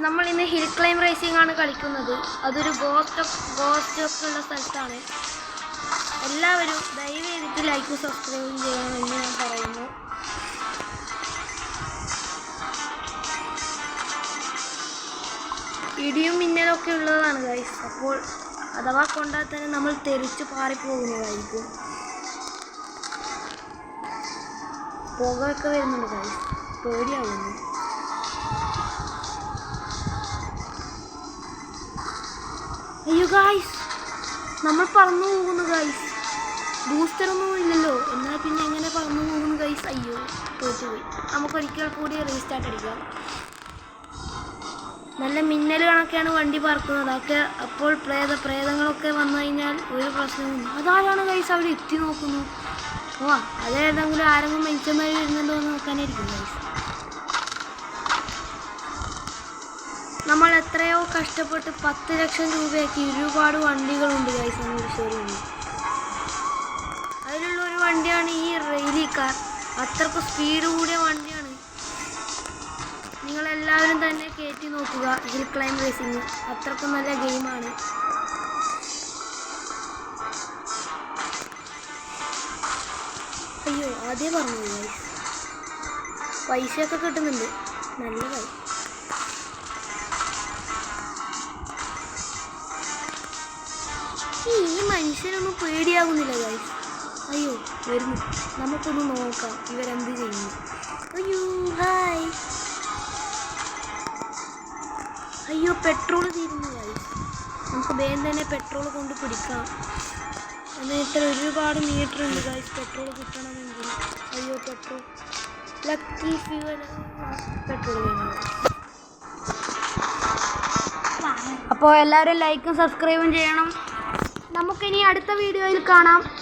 നമ്മൾ ഇന്ന് hill climb racing ആണ് കളിക്കുന്നത്. അതൊരു ഗോസ്റ്റ് ഒക്കെ ഉള്ള സ്ഥലത്താണ്. എല്ലാവരും ദയവ് ചെയ്തിട്ട് ലൈക്കും സബ്സ്ക്രൈബും ചെയ്യണമെന്ന് ഞാൻ പറയുന്നു. ഇടിയും മിന്നലൊക്കെ ഉള്ളതാണ് ഗൈസ്. അപ്പോൾ അഥവാ കൊണ്ടാൽ തന്നെ നമ്മൾ തെറിച്ച് പാറിപ്പോകുന്നതായിരിക്കും. പുകയൊക്കെ വരുന്നുണ്ട് ഗൈസ്, പേടിയാവുന്നു. അയ്യോ ഗൈസ്, നമ്മൾ പറന്നു പോകുന്നു ഗൈസ്. ബൂസ്റ്ററൊന്നും ഇല്ലല്ലോ, എന്നാൽ പിന്നെ എങ്ങനെ പറന്നു പോകുന്നു ഗൈസ്? അയ്യോ, തോറ്റുപോയി. നമുക്കൊരിക്കൽ കൂടി റീസ്റ്റാർട്ട് അടിക്കാം. നല്ല മിന്നൽ കണക്കെയാണ് വണ്ടി പറക്കുന്നത്. അതൊക്കെ അപ്പോൾ പ്രേതങ്ങളൊക്കെ വന്നു കഴിഞ്ഞാൽ ഒരു പ്രശ്നവും. അതാരാണ് ഗൈസ് അവിടെ എത്തി നോക്കുന്നു? ഓ, അതേതെങ്കിലും ആരെങ്കിലും മനുഷ്യന്മാർ വരുന്നുണ്ടോ എന്ന് നോക്കാനായിരിക്കും ഗൈസ്. നമ്മൾ എത്രയോ കഷ്ടപ്പെട്ട് 10 ലക്ഷം രൂപയാക്കി ഒരുപാട് വണ്ടികളുണ്ട് ഗൈസ് നമ്മുടെ ഷോറൂമിൽ. അതിലുള്ള ഒരു വണ്ടിയാണ് ഈ റെയിലി കാർ. അത്രയ്ക്ക് സ്പീഡ് കൂടിയ വണ്ടിയാണ്. നിങ്ങളെല്ലാവരും തന്നെ കയറ്റി നോക്കുക ഹിൽ ക്ലൈംബ് റേസിംഗ്. അത്രയ്ക്കും നല്ല ഗെയിമാണ്. അയ്യോ, ആദ്യം പറഞ്ഞു ഗൈസ്. പൈസയൊക്കെ കിട്ടുന്നുണ്ട്, നല്ലതായി. ഈ മനുഷ്യനൊന്നും പേടിയാകുന്നില്ല ഗൈസ്. അയ്യോ, വരുന്നു. നമുക്കൊന്ന് നോക്കാം ഇവരെന്ത് ചെയ്യുന്നു. അയ്യോ, ഹായ്. അയ്യോ, പെട്രോൾ തീരുന്നു ഗൈസ്. നമുക്ക് വേഗം തന്നെ പെട്രോൾ കൊണ്ട് പിടിക്കാം. എന്നിട്ട് ഒരുപാട് മീറ്റർ ഉണ്ട് ഗൈസ് പെട്രോൾ കിട്ടണമെങ്കിൽ. അയ്യോ, പെട്രോൾ ലക്കി ഫ്യൂവൽ പെട്രോൾ വേണം. അപ്പോൾ എല്ലാവരും ലൈക്കും സബ്സ്ക്രൈബും ചെയ്യണം. നമുക്കിനി അടുത്ത വീഡിയോയിൽ കാണാം.